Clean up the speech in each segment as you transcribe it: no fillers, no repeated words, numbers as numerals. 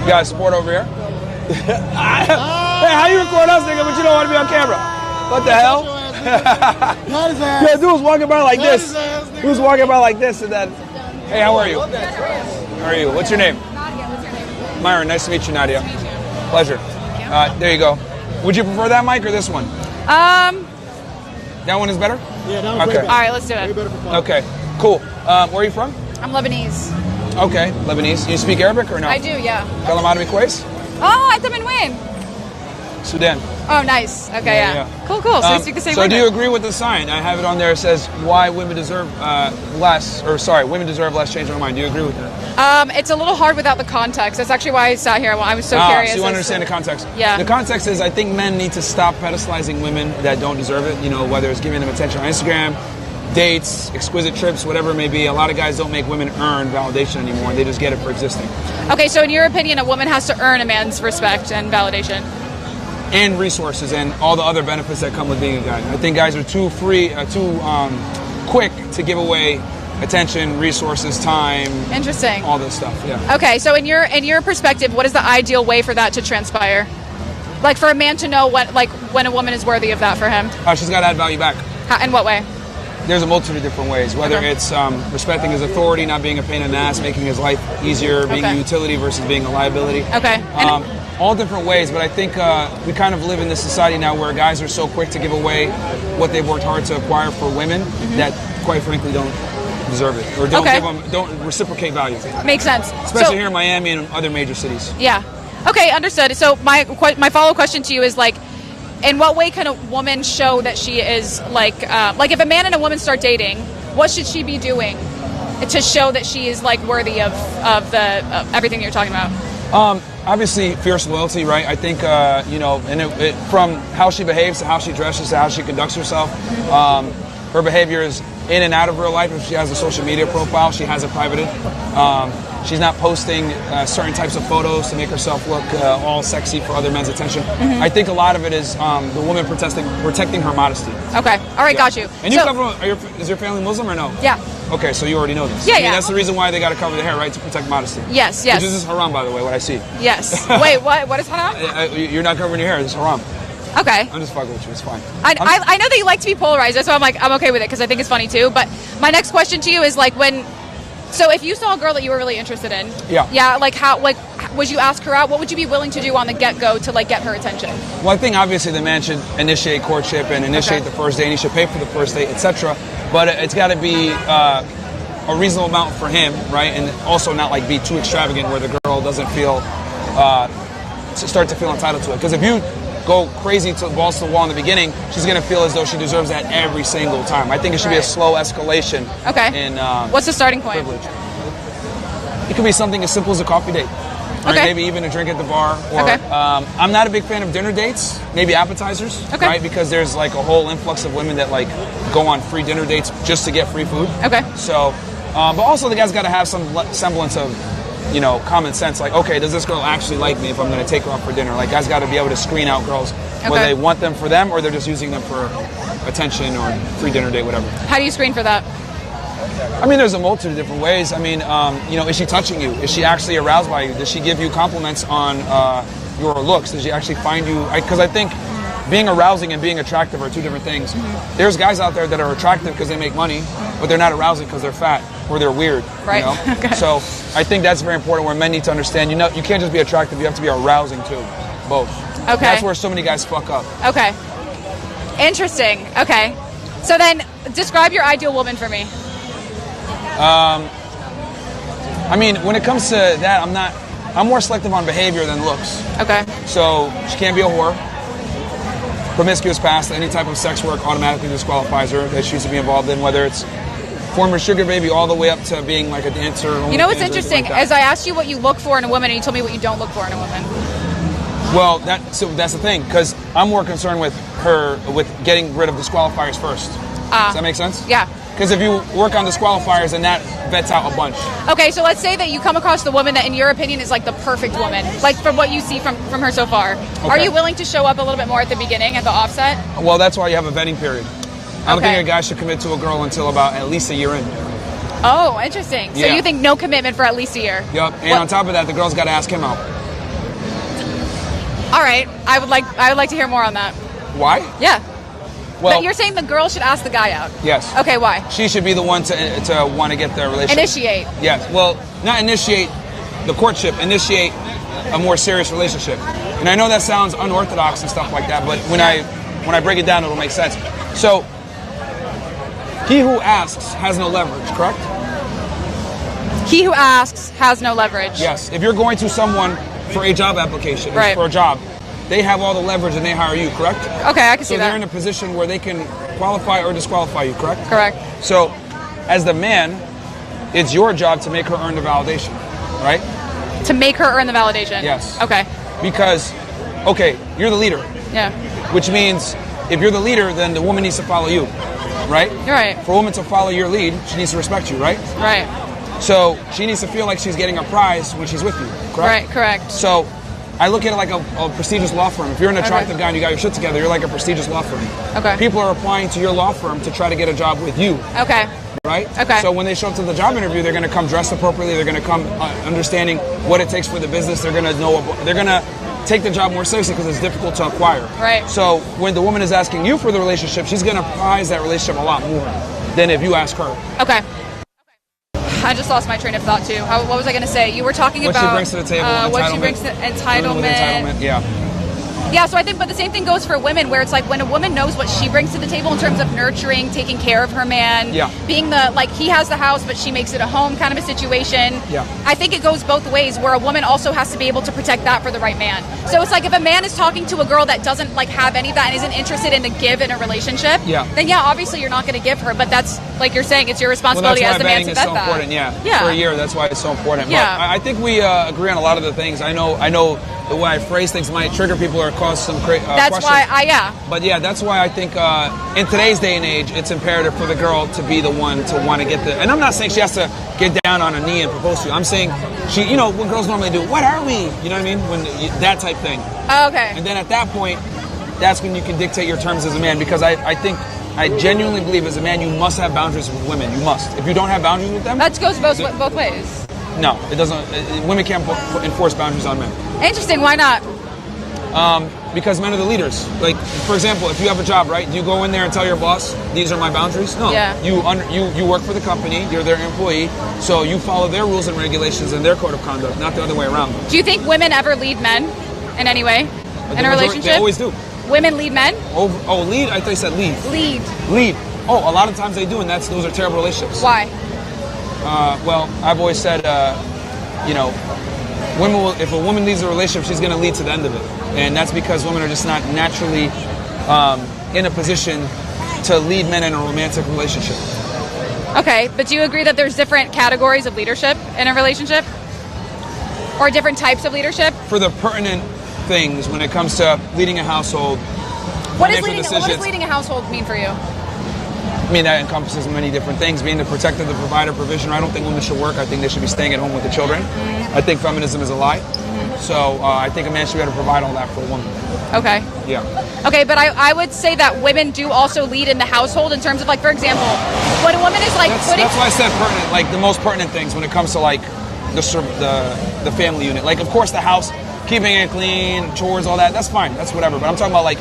You got support over here? Hey, how you record us, nigga, but you don't want to be on camera? What the hell? Yeah, dude was walking by like this. He was walking by like this and then, hey, how are you? How are you? What's your name? Nadia, what's your name? Myron, nice to meet you, Nadia. Nice to meet you. Pleasure. There you go. Would you prefer that mic or this one? That one is better? Yeah, that one's okay. way better. All right, let's do it. Way better for Okay, cool. Where are you from? I'm Lebanese. Okay, Lebanese. You speak Arabic or no? I do, yeah. Kalam Arabi Kwais? Oh, أنت من وين? Sudan. Oh, nice. Okay, yeah. Cool. So you speak the same So way. do you agree with the sign? I have it on there. It says why women deserve women deserve less. Change my mind. Do you agree with that? It's a little hard without the context. That's actually why I sat here. I was so curious. So you understand the context? Yeah. The context is I think men need to stop pedestalizing women that don't deserve it. You know, whether it's giving them attention on Instagram, dates, exquisite trips, whatever it may be. A lot of guys don't make women earn validation anymore. They just get it for existing. Okay, so in your opinion, a woman has to earn a man's respect and validation. And resources and all the other benefits that come with being a guy. I think guys are too quick to give away attention, resources, time. Interesting. All this stuff. Yeah. Okay, so in your perspective, what is the ideal way for that to transpire? Like for a man to know when a woman is worthy of that for him. She's got to add value back. In what way? There's a multitude of different ways. Whether it's respecting his authority, not being a pain in the ass, making his life easier, being a utility versus being a liability. Okay. All different ways, but I think we kind of live in this society now where guys are so quick to give away what they've worked hard to acquire for women that, quite frankly, don't deserve it or don't reciprocate value. Makes sense. Especially here in Miami and other major cities. Yeah. Okay, understood. So my follow-up question to you is like, in what way can a woman show that she is like if a man and a woman start dating, what should she be doing to show that she is like worthy of everything that you're talking about? Obviously, fierce loyalty, right? I think, and from how she behaves to how she dresses to how she conducts herself, her behavior is in and out of real life. If she has a social media profile, she has it privated. She's not posting certain types of photos to make herself look all sexy for other men's attention. I think a lot of it is the woman protecting her modesty. Okay. All right, got you. And you come from, is your family Muslim or no? Yeah. Okay, so you already know this. Yeah, That's the reason why they got to cover the hair, right? To protect modesty. Yes. Which is haram, by the way, what I see. Yes. Wait, what is haram? You're not covering your hair. It's haram. Okay. I'm just fucking with you. It's fine. I know that you like to be polarized. That's why I'm okay with it because I think it's funny too. But my next question to you is like so if you saw a girl that you were really interested in, would you ask her out? What would you be willing to do on the get-go to like get her attention? Well, I think obviously the man should initiate courtship and initiate the first date. And he should pay for the first date, etc. But it's got to be a reasonable amount for him, right? And also not like be too extravagant where the girl doesn't feel start to feel entitled to it. Because if you go crazy to balls to the wall in the beginning, she's going to feel as though she deserves that every single time. I think it should be a slow escalation. Okay. In, what's the starting point? Privilege. It could be something as simple as a coffee date. Or maybe even a drink at the bar. Or, I'm not a big fan of dinner dates. Maybe appetizers, right? Because there's like a whole influx of women that like go on free dinner dates just to get free food. Okay. So, but also the guy's got to have some semblance of, common sense. Like, okay, does this girl actually like me if I'm going to take her out for dinner? Like, guys got to be able to screen out girls, whether they want them for them or they're just using them for attention or free dinner date, whatever. How do you screen for that? I mean, there's a multitude of different ways. I mean, is she touching you? Is she actually aroused by you? Does she give you compliments on your looks? Does she actually find you? Because I think being arousing and being attractive are two different things. There's guys out there that are attractive because they make money, but they're not arousing because they're fat or they're weird. Right. So I think that's very important where men need to understand, you can't just be attractive, you have to be arousing too. Both. Okay. That's where so many guys fuck up. Okay. Interesting. Okay. So then describe your ideal woman for me. I mean, when it comes to that, I'm more selective on behavior than looks. Okay. So she can't be a whore. Promiscuous past, any type of sex work automatically disqualifies her that she used to be involved in, whether it's former sugar baby all the way up to being like a dancer. You know what's interesting? As I asked you what you look for in a woman, and you told me what you don't look for in a woman. Well, that's the thing, because I'm more concerned with getting rid of disqualifiers first. Does that make sense? Yeah. Because if you work on disqualifiers, then that vets out a bunch. Okay, so let's say that you come across the woman that, in your opinion, is like the perfect woman, like from what you see from her so far. Okay. Are you willing to show up a little bit more at the beginning, at the offset? Well, that's why you have a vetting period. I don't think a guy should commit to a girl until about at least a year in. Oh, interesting. So you think no commitment for at least a year? Yep. And on top of that, the girl's got to ask him out. All right. I would like to hear more on that. Why? Yeah. Well, but you're saying the girl should ask the guy out? Yes. Okay, why? She should be the one to want to get the relationship. Initiate. Yes. Well, not initiate the courtship, initiate a more serious relationship. And I know that sounds unorthodox and stuff like that, but when I break it down, it'll make sense. So, he who asks has no leverage, correct? He who asks has no leverage. Yes. If you're going to someone for a job application, right, for a job, they have all the leverage and they hire you, correct? Okay, I can see that. So they're in a position where they can qualify or disqualify you, correct? Correct. So, as the man, it's your job to make her earn the validation, right? To make her earn the validation? Yes. Okay. Because, okay, you're the leader. Yeah. Which means, if you're the leader, then the woman needs to follow you, right? You're right. For a woman to follow your lead, she needs to respect you, right? Right. So, she needs to feel like she's getting a prize when she's with you, correct? Right, correct. So, I look at it like a prestigious law firm. If you're an attractive guy and you got your shit together, you're like a prestigious law firm. Okay. People are applying to your law firm to try to get a job with you. Okay. Right? Okay. So when they show up to the job interview, they're going to come dressed appropriately. They're going to come understanding what it takes for the business. They're going to know. They're going to take the job more seriously because it's difficult to acquire. Right. So when the woman is asking you for the relationship, she's going to prize that relationship a lot more than if you ask her. Okay. I just lost my train of thought too. What was I going to say? You were talking what about she brings to the table, what she brings to entitlement. Yeah. Yeah, so I think, but the same thing goes for women, where it's like when a woman knows what she brings to the table in terms of nurturing, taking care of her man, being the, like, he has the house, but she makes it a home kind of a situation. Yeah. I think it goes both ways, where a woman also has to be able to protect that for the right man. So it's like if a man is talking to a girl that doesn't like have any of that and isn't interested in the give in a relationship, then obviously you're not going to give her, but that's, like you're saying, it's your responsibility as the man to vet that. That's why vetting is so important, for a year, that's why it's so important. Yeah. But I think we agree on a lot of the things. I know the way I phrase things might trigger people or cause some that's questions. Why But yeah, that's why I think in today's day and age, it's imperative for the girl to be the one to want to get the. And I'm not saying she has to get down on a knee and propose to you. I'm saying she, what girls normally do. What are we? You know what I mean? That type thing. Oh, okay. And then at that point, that's when you can dictate your terms as a man. Because I genuinely believe as a man, you must have boundaries with women. You must. If you don't have boundaries with them, that goes both ways. No, it doesn't. Women can't enforce boundaries on men. Interesting. Why not? Because men are the leaders. Like, for example, if you have a job, right? Do you go in there and tell your boss, these are my boundaries? No. Yeah. You work for the company. You're their employee. So you follow their rules and regulations and their code of conduct, not the other way around. Do you think women ever lead men in any way in a relationship? They always do. Women lead men? Lead? I thought you said lead. Lead. Oh, a lot of times they do, and those are terrible relationships. Why? Well, I've always said, women will, if a woman leads a relationship, she's going to lead to the end of it. And that's because women are just not naturally in a position to lead men in a romantic relationship. Okay, but do you agree that there's different categories of leadership in a relationship? Or different types of leadership? For the pertinent things when it comes to leading a household, what does leading a household mean for you? I mean, that encompasses many different things. Being the protector, the provider, provisioner. I don't think women should work. I think they should be staying at home with the children. Mm-hmm. I think feminism is a lie. Mm-hmm. So I think a man should be able to provide all that for a woman. Okay. Yeah. Okay, but I would say that women do also lead in the household in terms of, like, for example, when a woman is like that's why I said pertinent, like the most pertinent things when it comes to like the family unit. Like, of course, the house, keeping it clean, chores, all that. That's fine. That's whatever. But I'm talking about like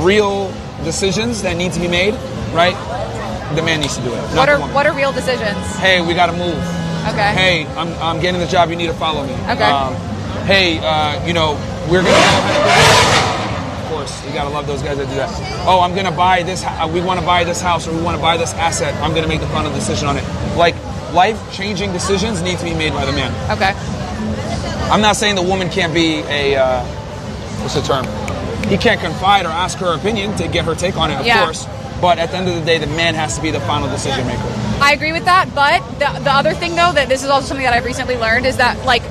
real decisions that need to be made, right? The man needs to do it. What are real decisions? Hey, we got to move. Okay. Hey, I'm getting the job. You need to follow me. Okay. Hey, we're gonna go ahead. Of course, you gotta love those guys that do that. Oh, I'm gonna buy this. We want to buy this house, or we want to buy this asset. I'm gonna make the final decision on it. Like, life-changing decisions need to be made by the man. Okay. I'm not saying the woman can't be a what's the term? He can't confide or ask her opinion to get her take on it, of course. But at the end of the day, the man has to be the final decision maker. I agree with that, but the other thing, though, that this is also something that I've recently learned, is that, like,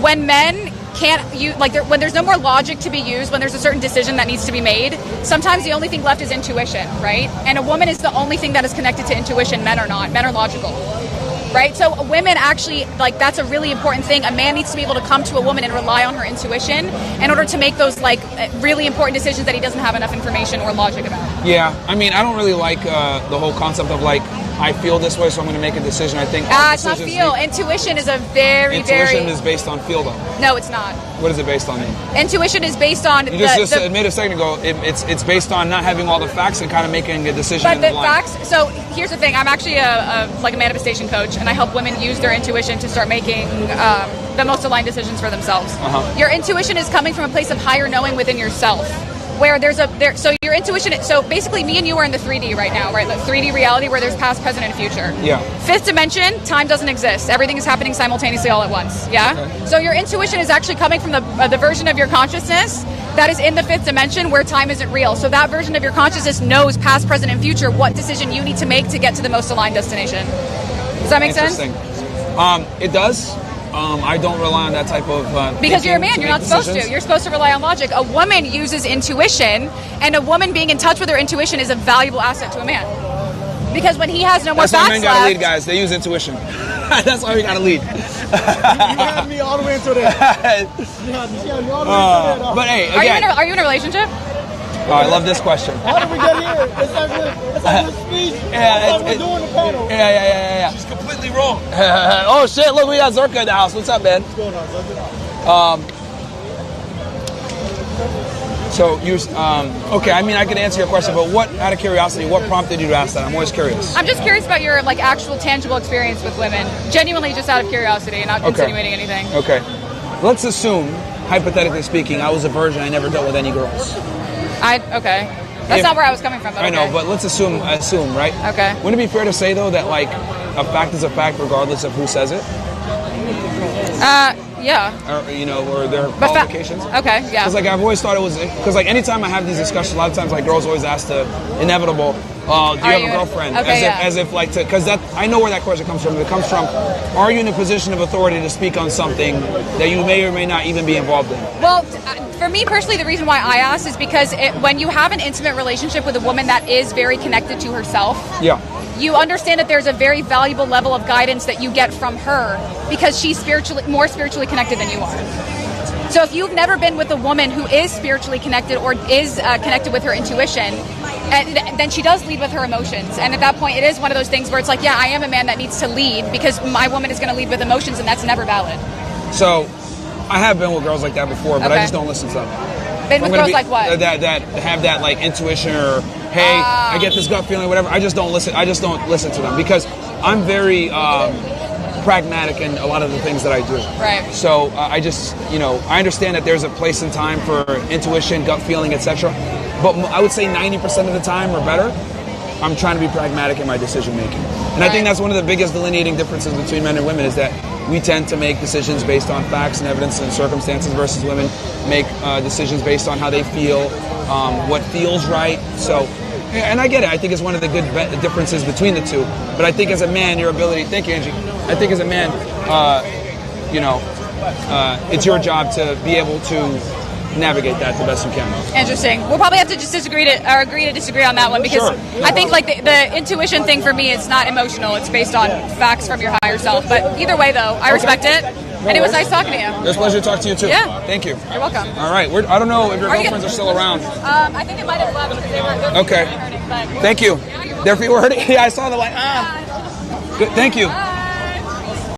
when men can't use, like, when there's no more logic to be used, when there's a certain decision that needs to be made, sometimes the only thing left is intuition, right? And a woman is the only thing that is connected to intuition. Men are not. Men are logical. Right? So women actually, like, that's a really important thing. A man needs to be able to come to a woman and rely on her intuition in order to make those, like, really important decisions that he doesn't have enough information or logic about. Yeah, I mean, I don't really like the whole concept of, like, I feel this way, so I'm going to make a decision. I think it's not feel. Intuition is a Intuition is based on feel, though. No, it's not. What is it based on? Intuition is based on. You just admitted a second ago. It's based on not having all the facts and kind of making a decision. But the facts. So here's the thing. I'm actually a manifestation coach, and I help women use their intuition to start making the most aligned decisions for themselves. Your intuition is coming from a place of higher knowing within yourself. Where so your intuition, so basically me and you are in the 3D right now, right? The 3D reality where there's past, present, and future. Yeah. Fifth dimension, time doesn't exist. Everything is happening simultaneously all at once. Yeah? Okay. So your intuition is actually coming from the version of your consciousness that is in the fifth dimension where time isn't real. So that version of your consciousness knows past, present, and future what decision you need to make to get to the most aligned destination. Does that make sense? It does. I don't rely on that type of because you're a man, you're not supposed to. You're supposed to rely on logic. A woman uses intuition, and a woman being in touch with her intuition is a valuable asset to a man. Because when he has no more facts left... That's why men gotta lead, guys. They use intuition. That's why we gotta lead. You had me all the way into that. But hey, again... Are you in a relationship? Oh, I love this question. How did we get here? It's like a speech. Yeah, we're doing the panel. Yeah. She's completely wrong. Oh shit! Look, we got Zherka in the house. What's up, man? What's going on, Zherka? So you, okay. I mean, I can answer your question, but what, out of curiosity, what prompted you to ask that? I'm always curious. I'm just curious about your actual tangible experience with women. Genuinely, just out of curiosity, not insinuating anything. Okay. Let's assume, hypothetically speaking, I was a virgin. I never dealt with any girls. Okay. That's not where I was coming from, but I know, but let's assume, right? Okay. Wouldn't it be fair to say, though, that, like, a fact is a fact regardless of who says it? Yeah. Or, or their qualifications? Okay, yeah. Because, like, I've always thought it was... Because, like, anytime I have these discussions, a lot of times, like, girls always ask the inevitable, do you have a girlfriend? Okay, as if, like, because I know where that question comes from. It comes from, are you in a position of authority to speak on something that you may or may not even be involved in? Well, for me personally, the reason why I asked is because when you have an intimate relationship with a woman that is very connected to herself, you understand that there's a very valuable level of guidance that you get from her because she's more spiritually connected than you are. So if you've never been with a woman who is spiritually connected or is connected with her intuition, then she does lead with her emotions. And at that point, it is one of those things where it's like, yeah, I am a man that needs to lead because my woman is going to lead with emotions, and that's never valid. So I have been with girls like that before, but I just don't listen to them. Been with girls like what? That have that like intuition or hey, I get this gut feeling, whatever. I just don't listen to them because I'm very pragmatic in a lot of the things that I do. Right. So I just, I understand that there's a place and time for intuition, gut feeling, etc. But I would say 90% of the time or better, I'm trying to be pragmatic in my decision making. And I think that's one of the biggest delineating differences between men and women is that we tend to make decisions based on facts and evidence and circumstances versus women make decisions based on how they feel, what feels right. So, and I get it. I think it's one of the good differences between the two. But I think as a man, your ability, thank you, Angie. I think as a man, it's your job to be able to navigate that the best you can. Interesting. We'll probably have to just agree to disagree on that one because I think like the intuition thing for me is not emotional. It's based on facts from your higher self. But either way, though, I respect it. And it was nice talking to you. It was a pleasure to talk to you, too. Yeah. Thank you. You're welcome. All right. I don't know if your girlfriends are still around. I think it might have left because they were okay. hurting, but... Thank you. Their feet were hurting? Yeah, I saw the light. Good. Thank you.